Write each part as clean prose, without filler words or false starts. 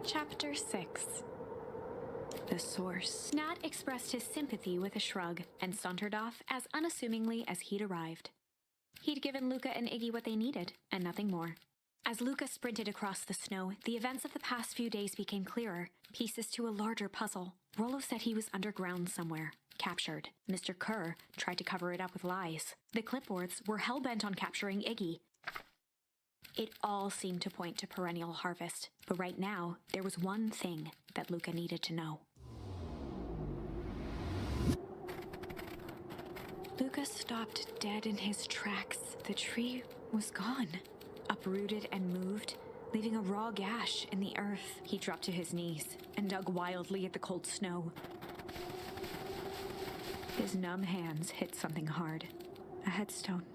Chapter 6. The Source. Nat expressed his sympathy with a shrug and sauntered off as unassumingly as he'd arrived. He'd given Luca and Iggy what they needed, and nothing more. As Luca sprinted across the snow, the events of the past few days became clearer, pieces to a larger puzzle. Rollo said he was underground somewhere, captured. Mr. Kerr tried to cover it up with lies. The clipboards were hell-bent on capturing Iggy. It all seemed to point to perennial harvest, but right now, there was one thing that Luca needed to know. Luca stopped dead in his tracks. The tree was gone, uprooted and moved, leaving a raw gash in the earth. He dropped to his knees and dug wildly at the cold snow. His numb hands hit something hard, a headstone.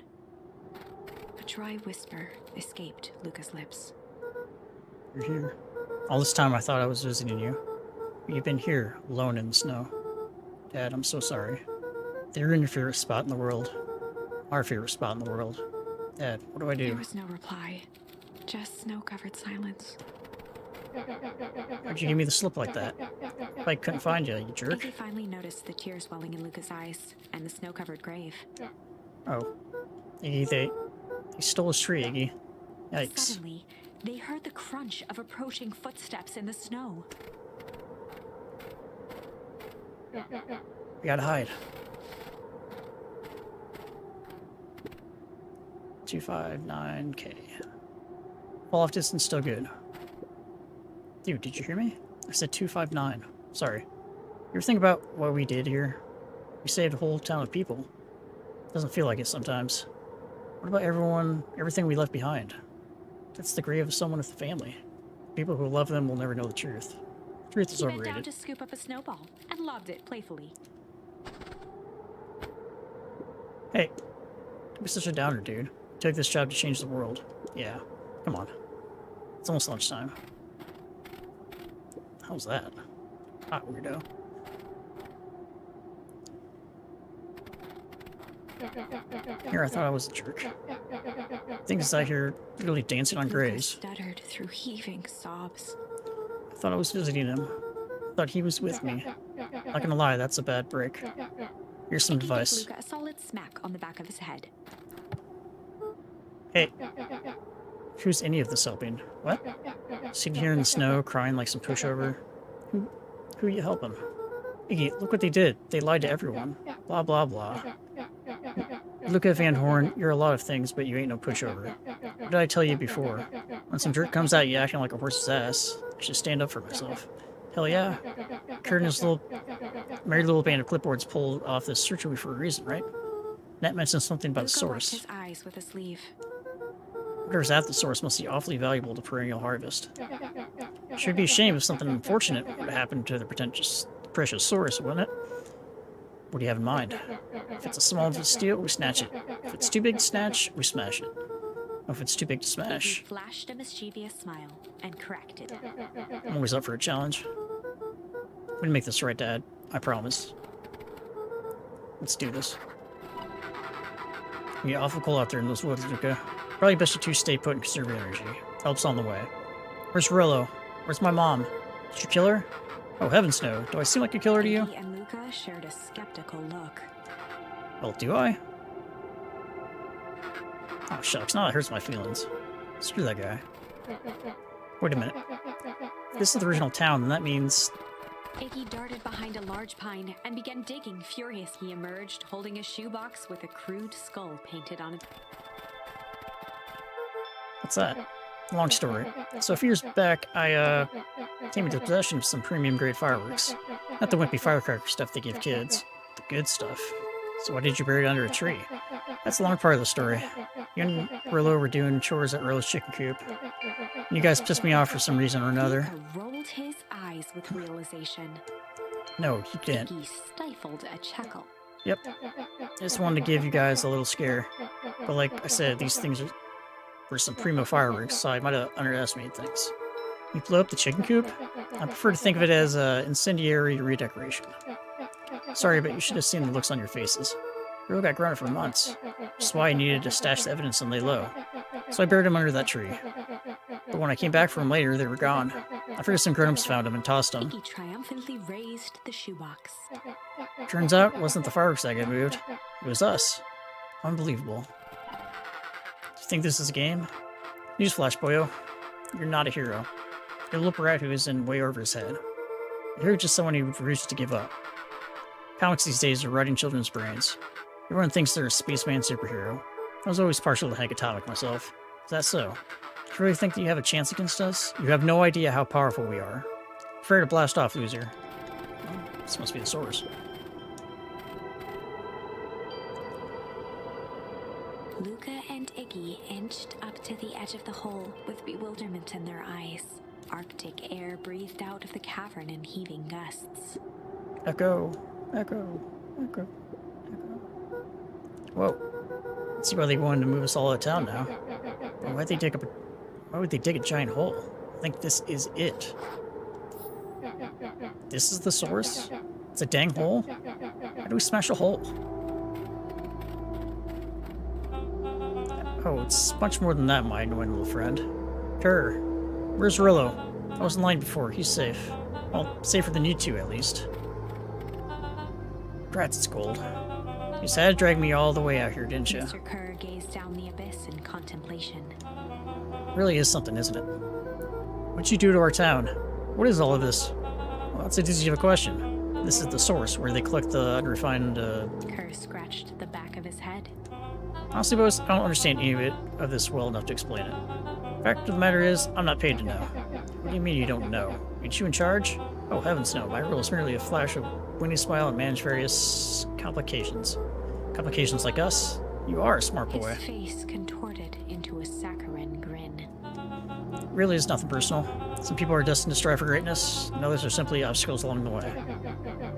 A dry whisper escaped Luca's lips. You're here. All this time I thought I was visiting you. You've been here, alone in the snow. Dad, I'm so sorry. They're in your favorite spot in the world. Our favorite spot in the world. Dad, what do I do? There was no reply. Just snow-covered silence. Why'd you give me the slip like that? I couldn't find you, you jerk. Iggy finally noticed the tears welling in Luca's eyes and the snow-covered grave. Oh. Iggy, they stole his tree, Iggy. Yikes. Suddenly, they heard the crunch of approaching footsteps in the snow. We gotta hide. 259K. Fall off distance still good. Dude, did you hear me? I said 259. Sorry. You ever think about what we did here? We saved a whole town of people. Doesn't feel like it sometimes. What about everything we left behind? That's the grave of someone with a family. People who love them will never know the truth. Truth is overrated. He bent down to scoop up a snowball and lobbed it playfully. Hey, don't be such a downer, dude. You took this job to change the world. Yeah, come on. It's almost lunchtime. How's that? Hot weirdo. Here, I thought I was a jerk. Things out here literally dancing on graves. Stuttered through heaving sobs. I thought I was visiting him. I thought he was with me. Not gonna lie, that's a bad break. Here's some advice. Luca a solid smack on the back of his head. Hey, who's any of this helping? What? Sitting here in the snow, crying like some pushover. Who are you helping? Iggy, look what they did. They lied to everyone. Blah, blah, blah. Luca Van Horn, you're a lot of things, but you ain't no pushover. What did I tell you before? When some jerk comes at you acting like a horse's ass, I should stand up for myself. Hell yeah. Kurt and his merry little band of clipboards pulled off this surgery for a reason, right? Nat mentioned something about the source. Luca wiped his eyes with a sleeve. Whatever's at the source must be awfully valuable to perennial harvest. Should be a shame if something unfortunate would happen to the precious source, wouldn't it? What do you have in mind? If it's a small bit of steel, we snatch it. If it's too big to snatch, we smash it. If it's too big to smash... He flashed a mischievous smile and corrected it. I'm always up for a challenge. We're gonna make this right, Dad. I promise. Let's do this. You get awful cold out there in those woods, Luca. Probably best you two stay put and conserve your energy. Help's on the way. Where's Rollo? Where's my mom? Did you kill her? Oh, heavens no. Do I seem like a killer to you? Iggy and Luca shared a skeptical look. Well, do I? Oh, shucks. Now it hurts my feelings. Screw that guy. Wait a minute. This is the original town, and that means... Iggy darted behind a large pine and began digging. Furious, he emerged, holding a shoebox with a crude skull painted on it. What's that? Long story. So a few years back, I, came into possession of some premium-grade fireworks. Not the wimpy firecracker stuff they give kids. The good stuff. So why did you bury it under a tree? That's the long part of the story. You and Rollo were doing chores at Rollo's chicken coop. You guys pissed me off for some reason or another. Luca rolled his eyes with realization. No, you didn't. Iggy stifled a chuckle. Yep. I just wanted to give you guys a little scare. But like I said, these things were some primo fireworks, so I might have underestimated things. You blew up the chicken coop? I prefer to think of it as an incendiary redecoration. Sorry, but you should have seen the looks on your faces. You really got grounded for months. Which is why I needed to stash the evidence and lay low. So I buried them under that tree. But when I came back for them later, they were gone. I figured some grown-ups found him and tossed him. Iggy triumphantly raised the shoebox. Turns out it wasn't the fireworks that got moved. It was us. Unbelievable. Do you think this is a game? Newsflash, boyo. You're not a hero. You're a little brat who is in way over his head. You're just someone who refuses to give up. Comics these days are rotting children's brains. Everyone thinks they're a spaceman superhero. I was always partial to Hank Atomic myself. Is that so? Do you really think that you have a chance against us? You have no idea how powerful we are. Prepare to blast off, loser. Well, this must be the source. Luca and Iggy inched up to the edge of the hole with bewilderment in their eyes. Arctic air breathed out of the cavern in heaving gusts. Echo, echo, echo, echo. Whoa. Let's see why they wanted to move us all out of town now. But why would they dig a giant hole? I think this is it. This is the source? It's a dang hole? How do we smash a hole? Oh, it's much more than that, my annoying little friend. Kerr, where's Rillo? I was in line before. He's safe. Well, safer than you two, at least. Brats, it's gold. You just had to drag me all the way out here, didn't you? Mr. Kerr gazed down the abyss in contemplation. Really is something, isn't it? What'd you do to our town? What is all of this? Well, that's a easy of a question. This is the source, where they collect the unrefined, Kerr scratched the back of his head. Honestly, boss, I don't understand any of this well enough to explain it. Fact of the matter is, I'm not paid to know. What do you mean you don't know? Ain't you in charge? Oh, heavens no. My role is merely a flash of winning smile and manage various complications. Complications like us? You are a smart boy. His face contorted into a saccharine grin. It really is nothing personal. Some people are destined to strive for greatness, and others are simply obstacles along the way.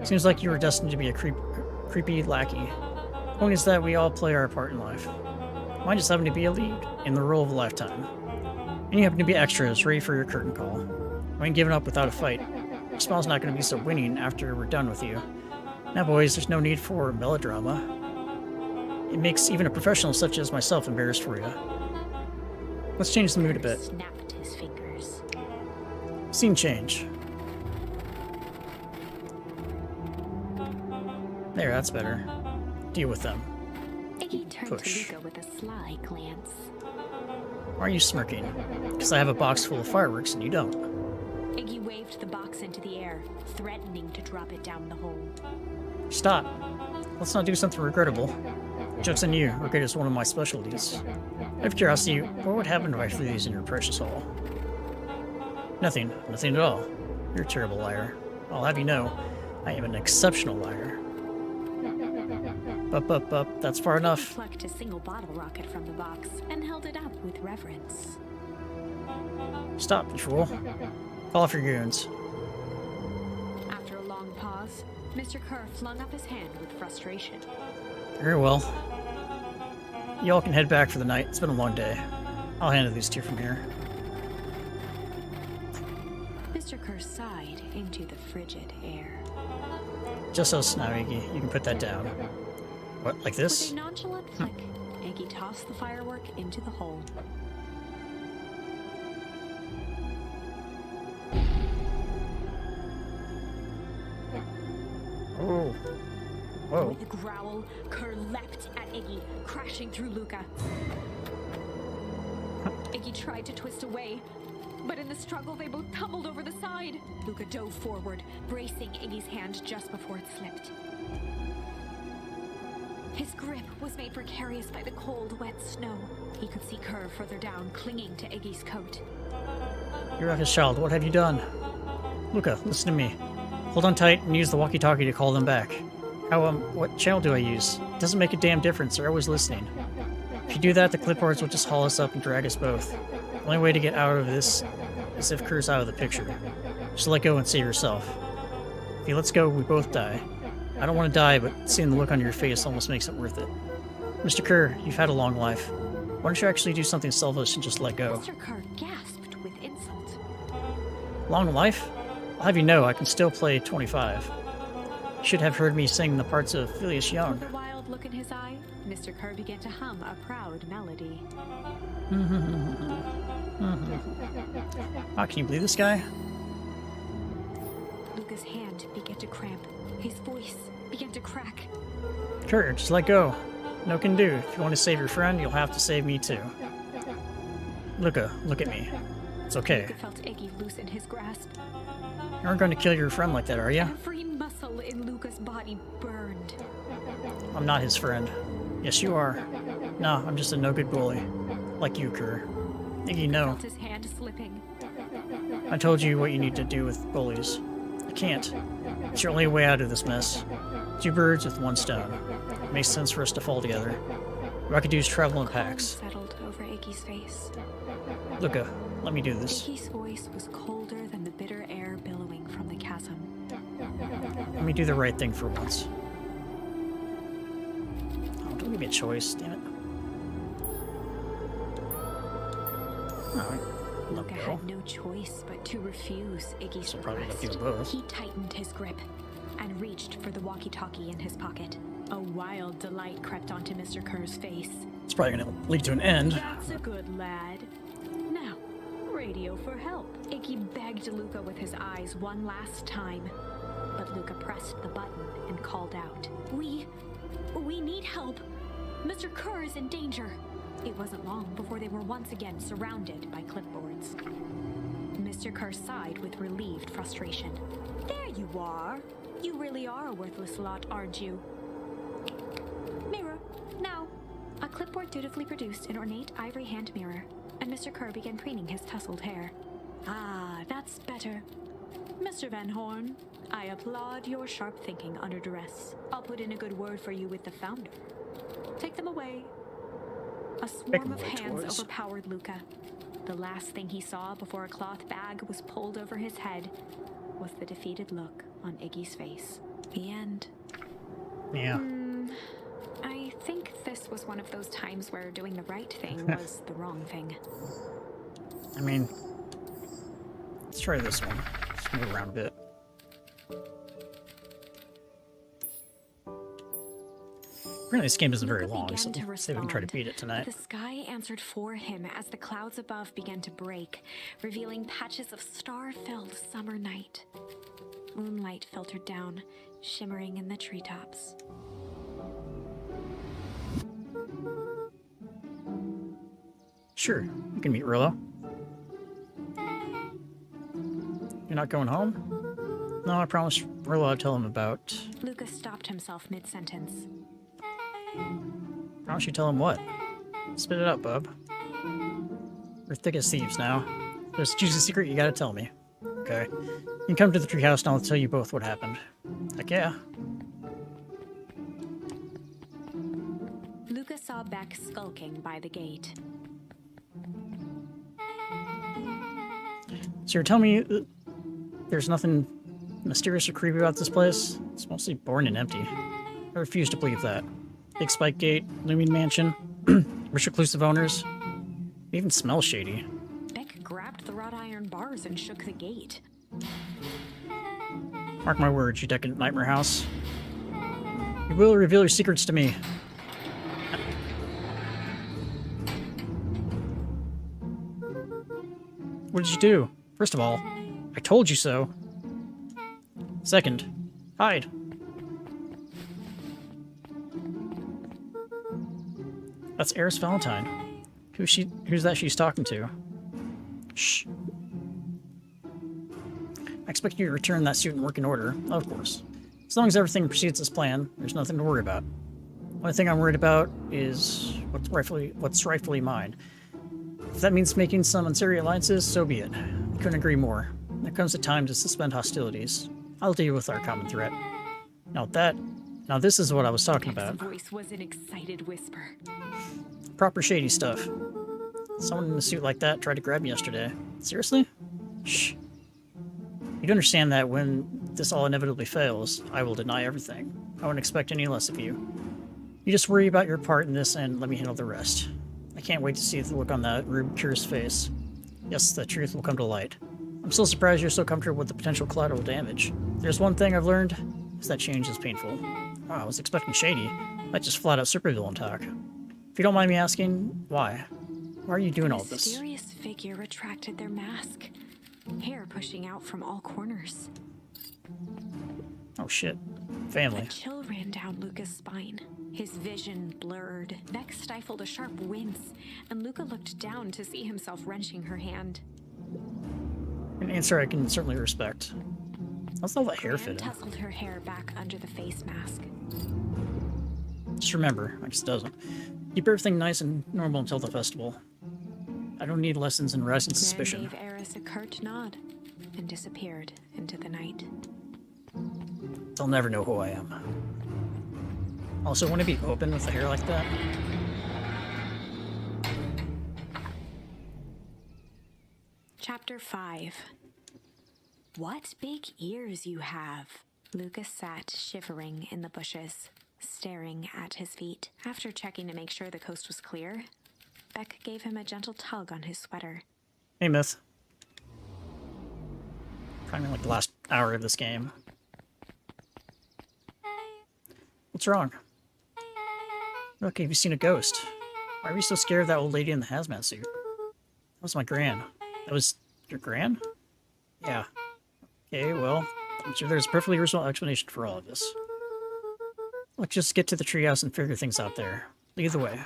Seems like you were destined to be a creepy lackey. The point is that we all play our part in life. Mine just happened to be a lead in the role of a lifetime. And you happen to be extras ready for your curtain call. I ain't giving up without a fight. Your smile's not going to be so winning after we're done with you. Now, boys, there's no need for melodrama. It makes even a professional such as myself embarrassed for you. Let's change the mood a bit. Snapped his fingers. Scene change. There, that's better. Deal with them. Iggy turned Push. to Luca with a sly glance. Why are you smirking? Because I have a box full of fireworks and you don't. Iggy waved the box into the air, threatening to drop it down the hole. Stop. Let's not do something regrettable. Joke's on you. Regret is one of my specialties. Out of curiosity, what would happen if I threw these in your precious hole? Nothing. Nothing at all. You're a terrible liar. I'll have you know, I am an exceptional liar. Up. That's far He enough. plucked a single bottle rocket from the box and held it up with reverence. Stop, you fool. Call off your goons. After a long pause, Mr. Kerr flung up his hand with frustration. Very well. You all can head back for the night. It's been a long day. I'll handle these two from here. Mr. Kerr sighed into the frigid air. Just so now, Iggy. You can put that down. What, like this? With a nonchalant flick, Iggy tossed the firework into the hole. Oh. Whoa. With a growl, Kerr leapt at Iggy, crashing through Luca. Iggy tried to twist away, but in the struggle they both tumbled over the side. Luca dove forward, bracing Iggy's hand just before it slipped. His grip was made precarious by the cold, wet snow. He could see Kerr further down, clinging to Iggy's coat. You're his child. What have you done? Luca, listen to me. Hold on tight and use the walkie-talkie to call them back. What channel do I use? It doesn't make a damn difference. They're always listening. If you do that, the clipboards will just haul us up and drag us both. The only way to get out of this is if Kerr's out of the picture. Just let go and save yourself. If he lets go, we both die. I don't want to die, but seeing the look on your face almost makes it worth it. Mr. Kerr, you've had a long life. Why don't you actually do something selfish and just let go? Mr. Kerr gasped with insult. Long life? I'll have you know, I can still play 25. You should have heard me sing the parts of Phileas Young. With a wild look in his eye, Mr. Kerr began to hum a proud melody. Wow, can you believe this guy? his hand began to cramp. His voice began to crack. Kerr, just let go. No can do. If you want to save your friend, you'll have to save me too. Luca, look at me. It's okay. Luca felt Iggy loosen his grasp. You aren't going to kill your friend like that, are you? Every muscle in Luca's body burned. I'm not his friend. Yes, you are. No, I'm just a no-good bully. Like you, Kerr. Iggy, no. Felt his hand slipping. I told you what you need to do with bullies. I can't. It's your only way out of this mess. Two birds with one stone. It makes sense for us to fall together. What I could do is travel in packs. Calm settled over Iggy's face. Luca, let me do this. Iggy's voice was colder than the bitter air billowing from the chasm. Let me do the right thing for once. Oh, don't give me a choice, damn it. Alright, Luca let go. had no choice but to refuse Iggy's So probably request. not do both. He tightened his grip and reached for the walkie-talkie in his pocket. A wild delight crept onto Mr. Kerr's face. It's probably gonna lead to an end. That's a good lad. Now, radio for help. Iggy begged Luca with his eyes one last time. But Luca pressed the button and called out. We need help. Mr. Kerr is in danger. It wasn't long before they were once again surrounded by clipboards. Mr. Kerr sighed with relieved frustration. There you are. You really are a worthless lot, aren't you? Mirror, now. A clipboard dutifully produced an ornate ivory hand mirror, and Mr. Kerr began preening his tousled hair. Ah, that's better. Mr. Van Horn, I applaud your sharp thinking under duress. I'll put in a good word for you with the founder. Take them away. A swarm of hands overpowered Luca. The last thing he saw before a cloth bag was pulled over his head was the defeated look on Iggy's face. The end. Yeah. I think this was one of those times where doing the right thing was the wrong thing. I mean, let's try this one. Let's move around a bit. Apparently this game isn't very Luca long, began so to let's see if we can try to respond, beat it tonight. but the sky answered for him as the clouds above began to break, revealing patches of star-filled summer night. Moonlight filtered down, shimmering in the treetops. Sure, you can meet Rillo. You're not going home? No, I promised Rillo I'd tell him about... Luca stopped himself mid-sentence. Promise you tell him what? Spit it out, bub. We're thick as thieves now. There's a juicy secret you gotta tell me. Okay. You can come to the treehouse and I'll tell you both what happened. Heck yeah. Luca saw Beck skulking by the gate. So you're telling me there's nothing mysterious or creepy about this place? It's mostly boring and empty. I refuse to believe that. Big spike gate, looming mansion, rich reclusive owners. It even smells shady. Beck grabbed the wrought iron bars and shook the gate. Mark my words, you decadent nightmare house. You will reveal your secrets to me. What did you do? First of all, I told you so. Second, hide. That's Eris Valentine. Who's that she's talking to? Shh. I expect you to return that suit in working order, of course. As long as everything proceeds as planned, there's nothing to worry about. Only thing I'm worried about is what's rightfully mine. If that means making some unsavory alliances, so be it. I couldn't agree more. There comes a time to suspend hostilities. I'll deal with our common threat. Now this is what I was talking Beck's about. voice was an excited whisper. Proper shady stuff. Someone in a suit like that tried to grab me yesterday. Seriously? Shh. You'd understand that when this all inevitably fails, I will deny everything. I wouldn't expect any less of you. You just worry about your part in this and let me handle the rest. I can't wait to see the look on that Rube Cure's face. Yes, the truth will come to light. I'm still surprised you're so comfortable with the potential collateral damage. There's one thing I've learned, is that change is painful. Wow, I was expecting shady. That's just flat out supervillain talk. If you don't mind me asking, why? Why are you doing all The this? mysterious figure retracted their mask, hair pushing out from all corners. Oh shit. Family. A chill ran down Luca's spine. His vision blurred. Beck stifled a sharp wince, and Luca looked down to see himself wrenching her hand. An answer I can certainly respect. How's all that hair Gran fit in? tousled her hair back under the face mask. Just remember, I just doesn't. Keep everything nice and normal until the festival. I don't need lessons in rising Gran suspicion. gave Eris a curt nod and disappeared into the night. They'll never know who I am. Also, wouldn't it be open with the hair like that? Chapter 5. What big ears you have! Lucas sat shivering in the bushes, staring at his feet. After checking to make sure the coast was clear, Beck gave him a gentle tug on his sweater. Hey, Myth. Probably like the last hour of this game. What's wrong? Look, have you seen a ghost? Why are you so scared of that old lady in the hazmat suit? That was my gran. That was your gran? Yeah. Okay, well, I'm sure there's a perfectly reasonable explanation for all of this. Let's just get to the treehouse and figure things out there. Lead the way.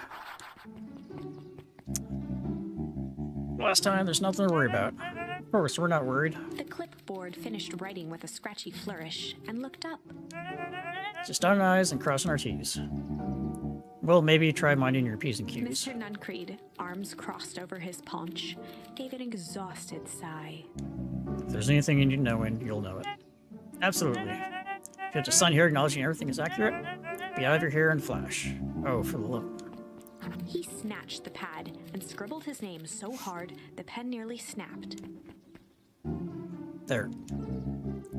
Last time, there's nothing to worry about. Of course, we're not worried. The clipboard finished writing with a scratchy flourish and looked up. Just dotting I's and crossing our T's. Well, maybe try minding your P's and Q's. Mr. Nuncreed, arms crossed over his paunch, gave an exhausted sigh. If there's anything you need to know, you'll know it. Absolutely. If you have to sign here acknowledging everything is accurate, be out of your hair in a flash. Oh, for the love. He snatched the pad and scribbled his name so hard the pen nearly snapped. There.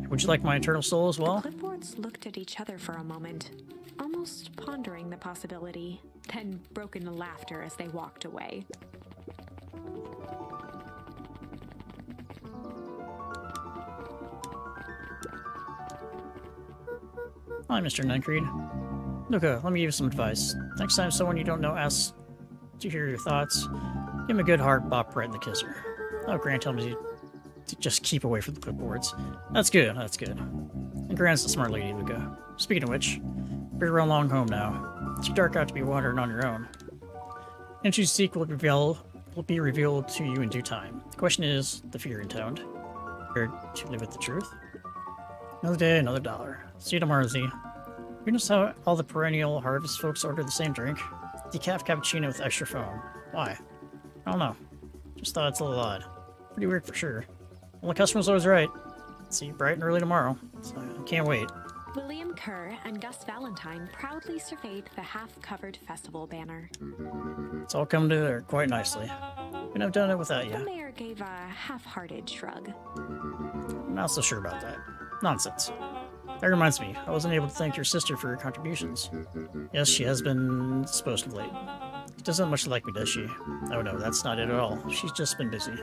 Would you like my eternal soul as well? The clipboards looked at each other for a moment, almost pondering the possibility, then broke into laughter as they walked away. Hi, Mr. Nuncreed. Luca, let me give you some advice. Next time someone you don't know asks to hear your thoughts, give him a good hard bop right in the kisser. Oh, Grant told me to just keep away from the clipboards. That's good, that's good. And Grant's a smart lady, Luca. Speaking of which, we're run along home now. It's too dark out to be wandering on your own. And you seek will be revealed to you in due time. The question is, the fear intoned. Prepared to live with the truth? Another day, another dollar. See you tomorrow, Z. You notice how all the perennial harvest folks order the same drink? Decaf cappuccino with extra foam. Why? I don't know. Just thought it's a little odd. Pretty weird for sure. Well, the customer's always right. See you bright and early tomorrow. So I can't wait. William Kerr and Gus Valentine proudly surveyed the half-covered festival banner. It's all come together quite nicely. Couldn't have done it without The you. mayor gave a half-hearted shrug. I'm not so sure about that. Nonsense. That reminds me, I wasn't able to thank your sister for her contributions. Yes, she has been disposed of late. She doesn't much like me, does she? Oh no, that's not it at all. She's just been busy.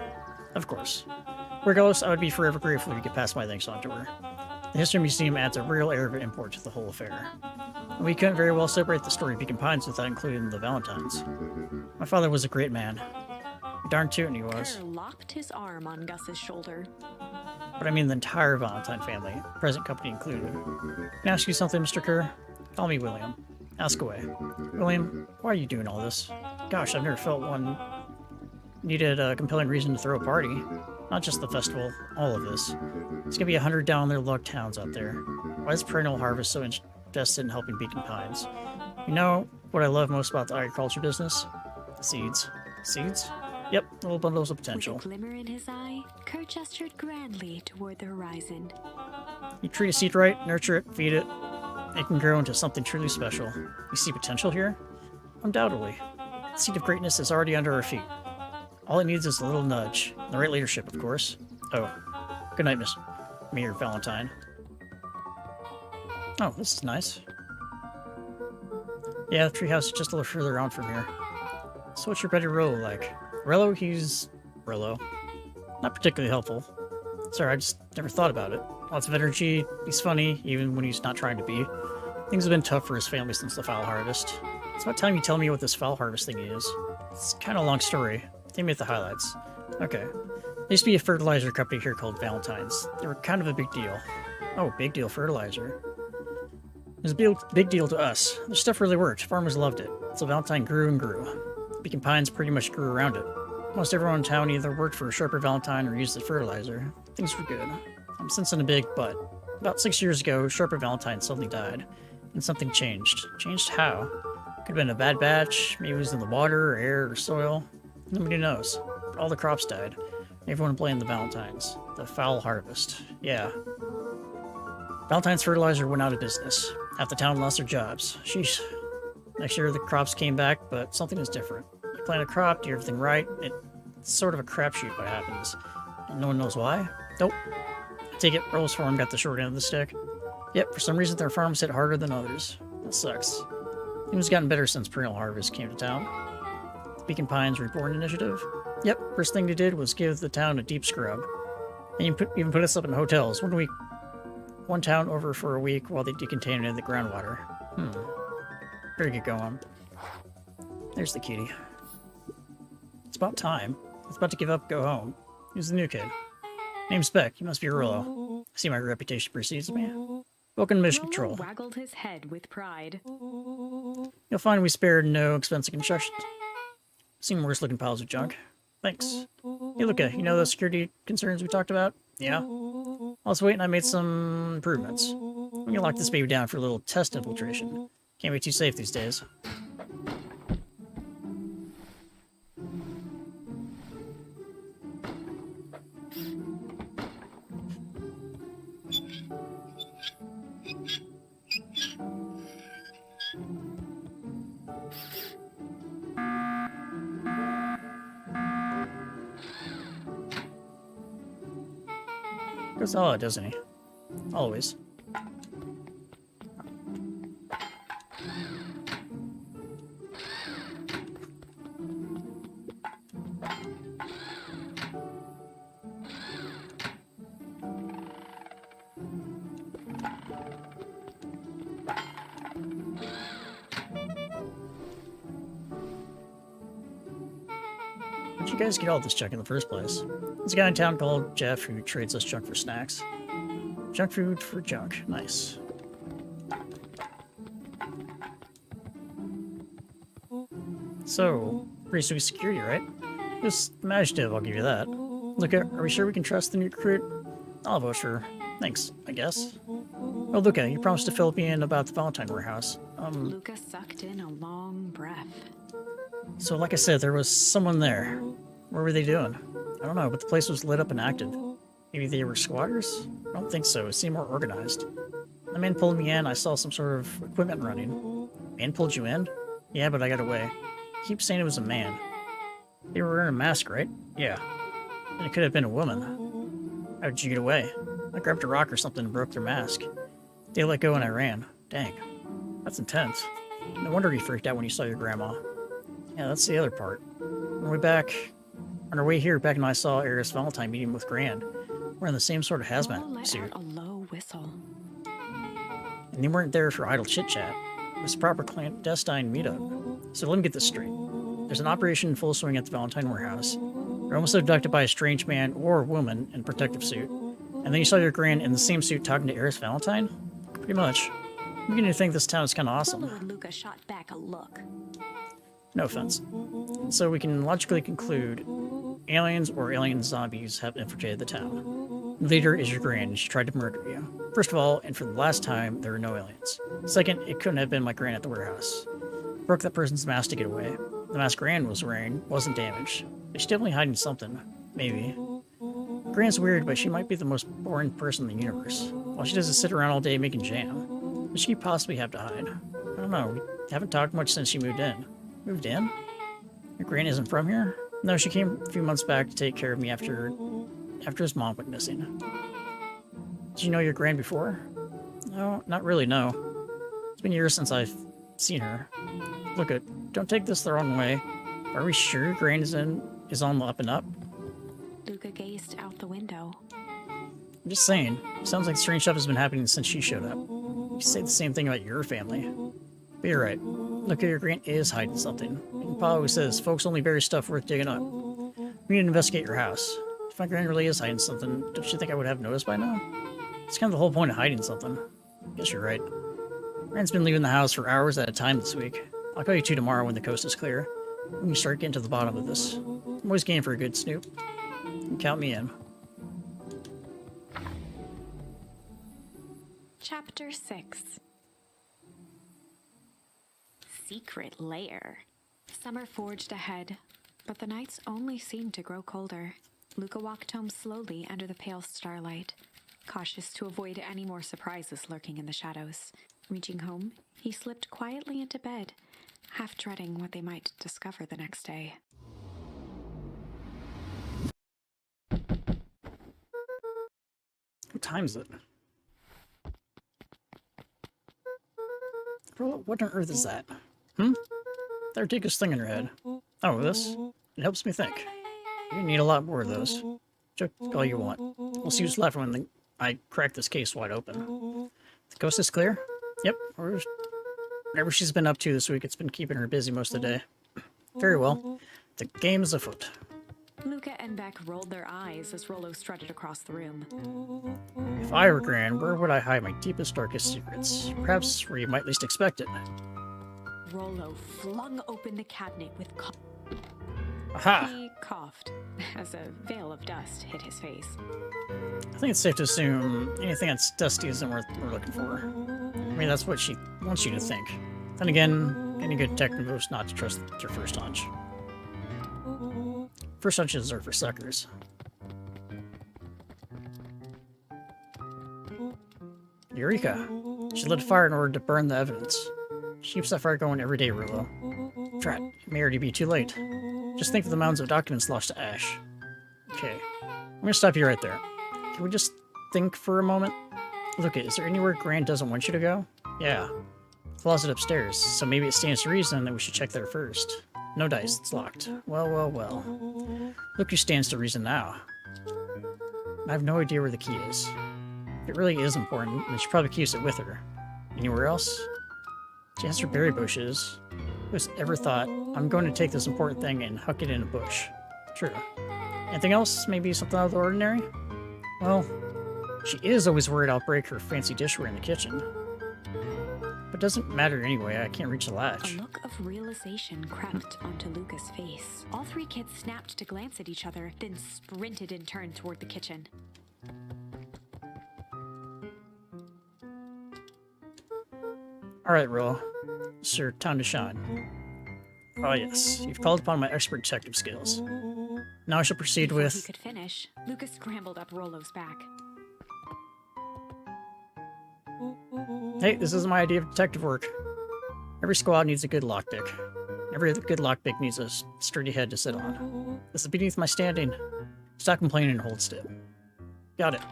Of course. Regardless, I would be forever grateful if you could pass my thanks on to her. The History Museum adds a real air of import to the whole affair. And we couldn't very well separate the story of Beacon Pines without including the Valentines. My father was a great man. Darn tootin' he was. Kerr locked his arm on Gus's shoulder. But I mean the entire Valentine family, present company included. Can I ask you something, Mr. Kerr? Call me William. Ask away. William, why are you doing all this? Gosh, I've never felt one needed a compelling reason to throw a party. Not just the festival, all of this. It's gonna be 100 down there log towns out there. Why is Perennial Harvest so invested in helping Beacon Pines? You know what I love most about the agriculture business? The seeds. Seeds? Yep, little bundles of potential. With a glimmer in his eye, Kerr gestured grandly toward the horizon. You treat a seed right, nurture it, feed it, it can grow into something truly special. You see potential here? Undoubtedly. The seed of greatness is already under our feet. All it needs is a little nudge. The right leadership, of course. Oh, good night, Miss Mayor Valentine. Oh, this is nice. Yeah, the treehouse is just a little further on from here. So what's your buddy Rollo like? Rello, he's... Rello. Not particularly helpful. Sorry, I just never thought about it. Lots of energy, he's funny, even when he's not trying to be. Things have been tough for his family since the fowl harvest. It's about time you tell me what this fowl harvest thing is. It's kind of a long story. Take me at the highlights. Okay. There used to be a fertilizer company here called Valentine's. They were kind of a big deal. Oh, big deal fertilizer. It was a big deal to us. The stuff really worked. Farmers loved it. So Valentine grew and grew. Beacon Pines pretty much grew around it. Most everyone in town either worked for Sharper Valentine or used the fertilizer. Things were good. I'm sensing a big but. About 6 years ago, Sharper Valentine suddenly died. And something changed. Changed how? Could have been a bad batch, maybe it was in the water, or air, or soil. Nobody knows. All the crops died. Everyone blamed the Valentines. The foul harvest. Yeah. Valentine's fertilizer went out of business. Half the town lost their jobs. Sheesh. Next year the crops came back, but something is different. You plant a crop, do everything right, it's sort of a crapshoot what happens. And no one knows why? Nope. I take it Rose Farm got the short end of the stick. Yep, for some reason their farms hit harder than others. That sucks. Things gotten better since Perennial Harvest came to town. The Beacon Pines Reborn Initiative? Yep, first thing they did was give the town a deep scrub. And even put us up in hotels. One town over for a week while they decontaminated the groundwater. Better get going. There's the cutie. It's about time. It's about to give up, go home. Who's the new kid? Name's Beck. You must be Rolo. I see my reputation precedes me. Welcome to Mission Control. Waggled his head with pride. You'll find we spared no expensive construction. Seen worse looking piles of junk. Thanks. Hey, Luca, you know those security concerns we talked about? Yeah? I was waiting, I made some improvements. I'm gonna lock this baby down for a little test infiltration. Can't be too safe these days. Goes all out, doesn't he? Always. Where'd you guys get all this junk in the first place? There's a guy in town called Jeff who trades us junk for snacks. Junk food for junk. Nice. So, pretty sweet security, right? Just imaginative, I'll give you that. Luca, are we sure we can trust the new recruit? I'll vote for thanks, I guess. Oh, Luca, you promised to fill me in about the Valentine warehouse. Luca sucked in a long breath. So like I said, there was someone there. What were they doing? I don't know, but the place was lit up and active. Maybe they were squatters? I don't think so. It seemed more organized. The man pulled me in. I saw some sort of equipment running. Man pulled you in? Yeah, but I got away. He keeps saying it was a man. They were wearing a mask, right? Yeah. And it could have been a woman. How did you get away? I grabbed a rock or something and broke their mask. They let go and I ran. Dang. That's intense. No wonder you freaked out when you saw your grandma. Yeah, that's the other part. On our way here, Beck and I saw Eris Valentine meeting with Grand. We're in the same sort of hazmat suit. A low whistle. And they weren't there for idle chit-chat. It was a proper clandestine meetup. So let me get this straight. There's an operation in full swing at the Valentine warehouse. You're almost abducted by a strange man or woman in a protective suit. And then you saw your Grand in the same suit talking to Eris Valentine? Pretty much. I'm beginning to think this town is kind of awesome. Luca shot back a look. No offense. So we can logically conclude aliens or alien zombies have infiltrated the town. The leader is your Grand, and she tried to murder you. First of all, and for the last time, there are no aliens. Second, it couldn't have been my Grand at the warehouse. Broke that person's mask to get away. The mask Grand was wearing wasn't damaged. But she's definitely hiding something. Maybe. Grand's weird, but she might be the most boring person in the universe. While she doesn't sit around all day making jam. What should she possibly have to hide? I don't know. We haven't talked much since she moved in. Moved in? Your Grand isn't from here? No, she came a few months back to take care of me after his mom went missing. Did you know your Grand before? No, not really, no. It's been years since I've seen her. Look, don't take this the wrong way. Are we sure your Grand is on the up and up? Luca gazed out the window. I'm just saying. Sounds like strange stuff has been happening since she showed up. You say the same thing about your family. But you're right. Look, your Grand is hiding something. And Pa always says folks only bury stuff worth digging up. We need to investigate your house. If my Grand really is hiding something, don't you think I would have noticed by now? It's kind of the whole point of hiding something. Guess you're right. Rand's been leaving the house for hours at a time this week. I'll call you two tomorrow when the coast is clear. We can start getting to the bottom of this. I'm always game for a good snoop. Count me in. Chapter 6. Secret Lair. Summer forged ahead, but the nights only seemed to grow colder. Luca walked home slowly under the pale starlight, cautious to avoid any more surprises lurking in the shadows. Reaching home, he slipped quietly into bed, half dreading what they might discover the next day. What time is it? What on earth is that? That ridiculous thing in your head. Oh, this? It helps me think. You need a lot more of those. Joke all you want. We'll see who's left when I crack this case wide open. The coast is clear? Yep. Whatever she's been up to this week, it's been keeping her busy most of the day. Very well. The game is afoot. Luca and Beck rolled their eyes as Rollo strutted across the room. If I were Gran, where would I hide my deepest, darkest secrets? Perhaps where you might least expect it. Rollo flung open the cabinet with Aha! He coughed as a veil of dust hit his face. I think it's safe to assume anything that's dusty isn't worth what we're looking for. I mean, that's what she wants you to think. Then again, any good detective knows not to trust their first hunch. First hunches are for suckers. Eureka! She lit a fire in order to burn the evidence. She keeps that fire going every day, Rulo. Drat, it may already be too late. Just think of the mounds of documents lost to ash. Okay, I'm gonna stop you right there. Can we just think for a moment? Look, is there anywhere Gran doesn't want you to go? Yeah. Closet upstairs, so maybe it stands to reason that we should check there first. No dice, it's locked. Well, well, well. Look who stands to reason now. I have no idea where the key is. If it really is important, then she probably keeps it with her. Anywhere else? She has her berry bushes. Who's ever thought, I'm going to take this important thing and huck it in a bush? True. Anything else? Maybe something out of the ordinary? Well, she is always worried I'll break her fancy dishware in the kitchen. But it doesn't matter anyway, I can't reach the latch. A look of realization crept onto Luca's face. All three kids snapped to glance at each other, then sprinted in turn toward the kitchen. Alright, Ro. It's your time to shine. Oh yes, you've called upon my expert detective skills. Now I shall proceed Before with... he could finish, Luca scrambled up Rollo's back. Hey, this isn't my idea of detective work. Every squad needs a good lockpick. Every good lockpick needs a sturdy head to sit on. This is beneath my standing. Stop complaining and hold still. Got it.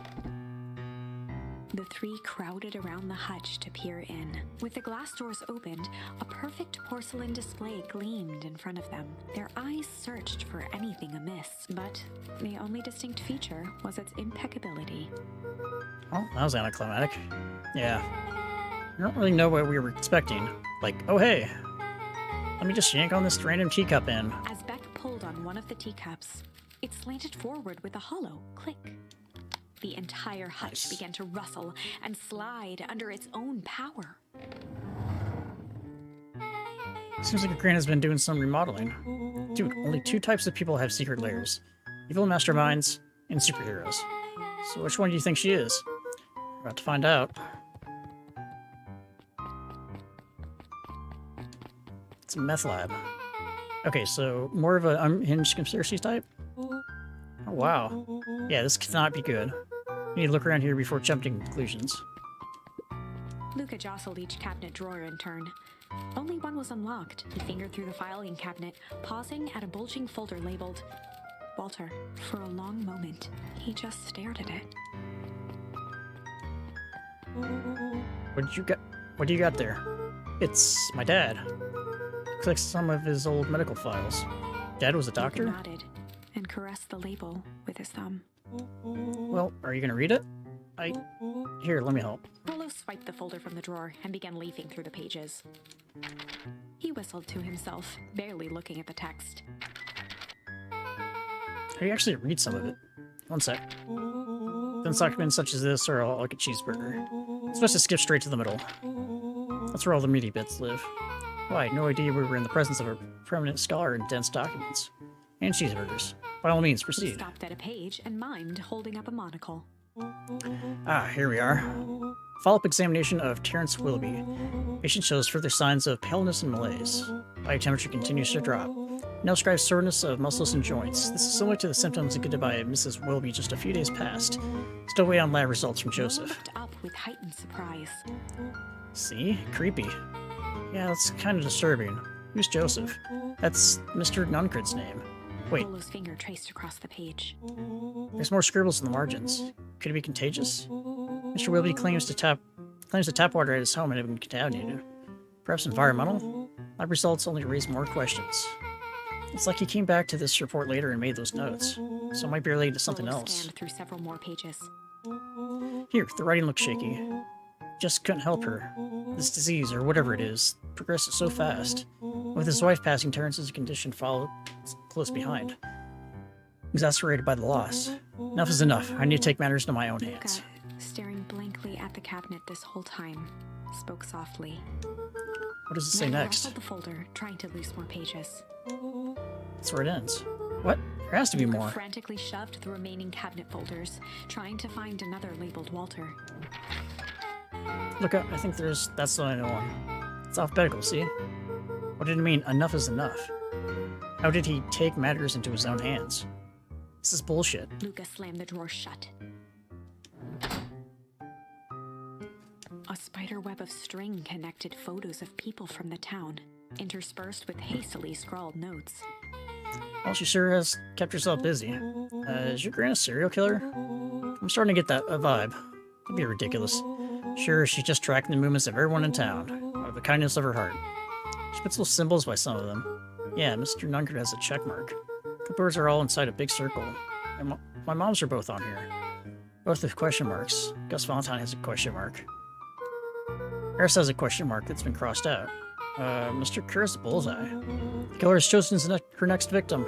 The three crowded around the hutch to peer in. With the glass doors opened, a perfect porcelain display gleamed in front of them. Their eyes searched for anything amiss, but the only distinct feature was its impeccability. Well, that was anticlimactic. Yeah. I don't really know what we were expecting. Like, oh hey, let me just yank on this random teacup in. As Beck pulled on one of the teacups, it slanted forward with a hollow click. The entire hutch began to rustle and slide under its own power. Seems like your Gran has been doing some remodeling. Dude, only two types of people have secret lairs. Evil masterminds and superheroes. So which one do you think she is? We're about to find out. It's a meth lab. Okay, so more of an unhinged conspiracy type? Oh, wow. Yeah, this cannot be good. You need to look around here before jumping to conclusions. Luca jostled each cabinet drawer in turn. Only one was unlocked. He fingered through the filing cabinet, pausing at a bulging folder labeled Walter. For a long moment, he just stared at it. What do you got there? It's my dad. Looks like some of his old medical files. Dad was a doctor? Luca nodded and caressed the label with his thumb. Well, are you gonna read it? Here, let me help. Rollo swiped the folder from the drawer and began leafing through the pages. He whistled to himself, barely looking at the text. How do you actually read some of it? One sec. Dense documents such as this are all like a cheeseburger. It's supposed to skip straight to the middle. That's where all the meaty bits live. Well, I had no idea we were in the presence of a prominent scholar in dense documents. And cheeseburgers. By all means, He proceed. stopped at a page and mimed, holding up a monocle. Ah, here we are. Follow-up examination of Terrence Willoughby. Patient shows further signs of paleness and malaise. Body temperature continues to drop. Now describes soreness of muscles and joints. This is similar to the symptoms exhibited by Mrs. Willoughby just a few days past. Still wait on lab results from Joseph. Looked up with heightened surprise. See? Creepy. Yeah, that's kind of disturbing. Who's Joseph? That's Mr. Nuncred's name. Wait, Bolo's finger traced across the page. there's more scribbles in the margins. Could it be contagious? Mr. Willoughby claims the tap water at his home had been contaminated. Perhaps environmental? Lab results only raise more questions. It's like he came back to this report later and made those notes, so it might be related to something Bolo else. scanned through several more pages. Here, the writing looks shaky. Just couldn't help her. This disease, or whatever it is, progresses so fast. With his wife passing, Terrence's condition followed close behind. Exasperated by the loss. Enough is enough. I need to take matters into my own hands. Luca, staring blankly at the cabinet this whole time, spoke softly. What does it say Then next? rustled the folder, trying to loose more pages. That's where it ends. What? There has to be more. Frantically shoved the remaining cabinet folders, trying to find another labeled Walter. Look up. I think that's the only one. It's alphabetical, see? What did it mean, enough is enough? How did he take matters into his own hands? This is bullshit. Luca slammed the drawer shut. A spider web of string connected photos of people from the town, interspersed with hastily scrawled notes. Well, she sure has kept herself busy. Is your gran a serial killer? I'm starting to get that vibe. That'd be ridiculous. Sure, she's just tracking the movements of everyone in town, out of the kindness of her heart. She puts little symbols by some of them. Yeah, Mr. Nunkard has a check mark. The birds are all inside a big circle. And my moms are both on here. Both with question marks. Gus Valentine has a question mark. Harris has a question mark that's been crossed out. Mr. Kerr has a bullseye. The killer has chosen her next victim.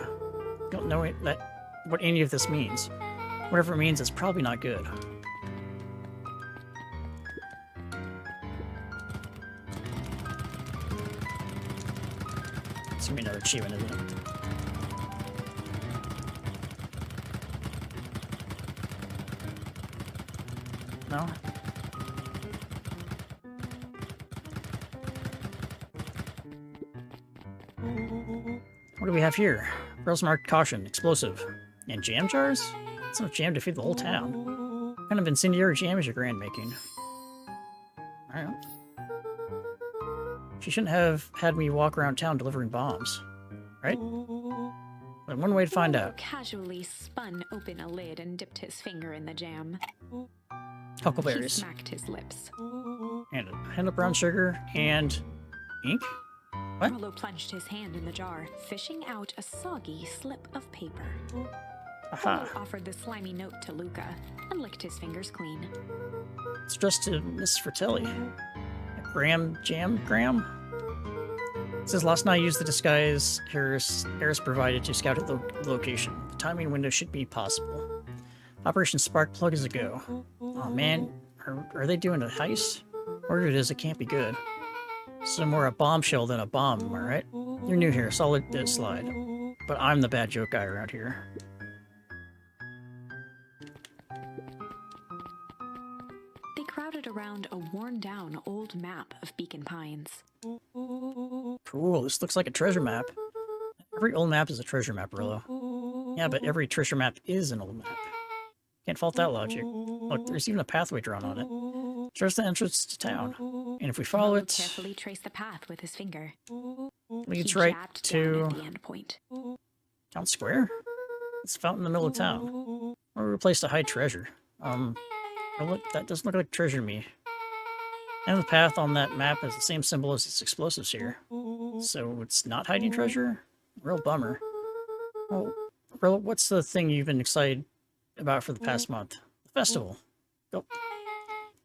Don't know what any of this means. Whatever it means, it's probably not good. It's gonna be another achievement, isn't it? No? What do we have here? Rails marked caution, explosive. And jam jars? That's enough jam to feed the whole town. What kind of incendiary jam is your grand making? Alright. She shouldn't have had me walk around town delivering bombs. Right? But one way to find out. Casually spun open a lid and dipped his finger in the jam. He Huckleberries. smacked his lips. And a hand of brown sugar and ink? What? Rollo plunged his hand in the jar, fishing out a soggy slip of paper. Aha. Rollo offered the slimy note to Luca and licked his fingers clean. It's addressed to Miss Fratelli. Graham Jam Graham? It says last night I used the disguise Harris provided to scout the location. The timing window should be possible. Operation Sparkplug is a go. Oh man, are they doing a heist? Whatever it is, it can't be good. So more a bombshell than a bomb, am I right? You're new here, so I'll let it slide. But I'm the bad joke guy around here. They crowded around a worn-down old map of Beacon Pines. Cool, this looks like a treasure map. Every old map is a treasure map, Rillo. Yeah, but every treasure map is an old map. Can't fault that logic. Look, there's even a pathway drawn on it. Shows the entrance to town. And if we follow Rollo it, carefully traced the path with his finger. leads He right jabbed down to at the end point. Town Square? It's a fountain in the middle of town. Or a place to hide treasure. Well, look, that doesn't look like treasure to me. And the path on that map has the same symbol as its explosives here. So it's not hiding treasure? Real bummer. Well, what's the thing you've been excited about for the past month? The festival. Gulp.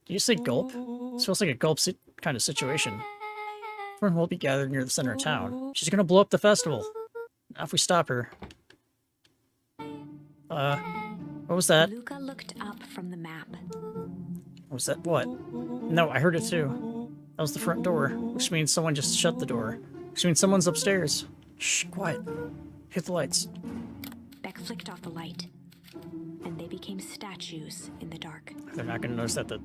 Did you say gulp? This feels like a gulp kind of situation. Everyone will be gathered near the center of town. She's gonna blow up the festival. Now if we stop her. What was that? Luca looked up from the map. Was that what? No, I heard it too. That was the front door, which means someone just shut the door. Which means someone's upstairs. Shh, quiet. Hit the lights. Beck flicked off the light, and they became statues in the dark. They're not gonna notice that the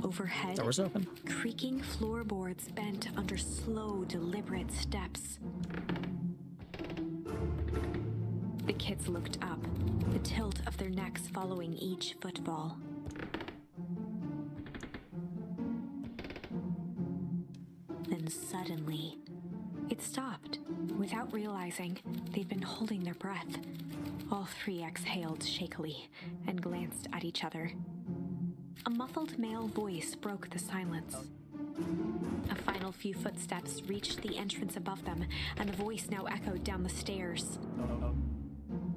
Overhead, door's open. creaking floorboards bent under slow, deliberate steps. The kids looked up, the tilt of their necks following each footfall. Then suddenly, it stopped. Without realizing, they'd been holding their breath. All three exhaled shakily and glanced at each other. A muffled male voice broke the silence. A final few footsteps reached the entrance above them, and the voice now echoed down the stairs.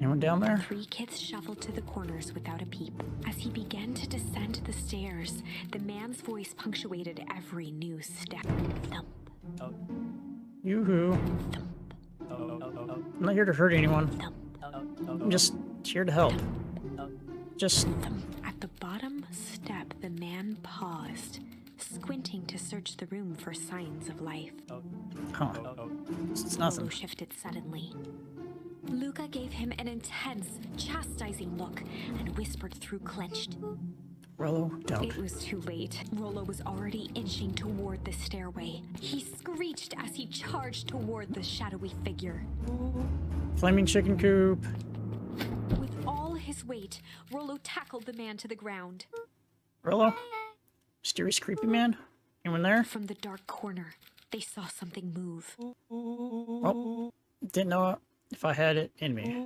Anyone down there? Three kids shuffled to the corners without a peep. As he began to descend the stairs, the man's voice punctuated every new step. Thump, Yoo-hoo. thump, I'm not here to hurt anyone. thump, I'm just here to help. Just... thump. At the bottom step, the man paused, squinting to search the room for signs of life. Huh. It's nothing. Rolo shifted suddenly. Luca gave him an intense, chastising look and whispered through clenched. Rolo, don't. It was too late. Rolo was already inching toward the stairway. He screeched as he charged toward the shadowy figure. Flaming chicken coop. With all his weight, Rolo tackled the man to the ground. Rolo? Mysterious creepy man? Anyone there? From the dark corner, they saw something move. Oh, didn't know if I had it in me.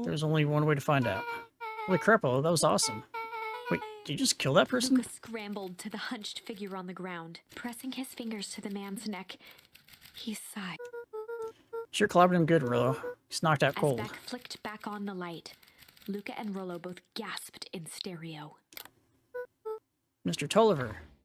There was only one way to find out. Holy crap, Rolo, that was awesome. Wait, did you just kill that person? Luca scrambled to the hunched figure on the ground. Pressing his fingers to the man's neck, he sighed. Sure clobbered him good, Rolo. He's knocked out As cold. Beck flicked back on the light, Luca and Rolo both gasped in stereo. Mr. Tolliver,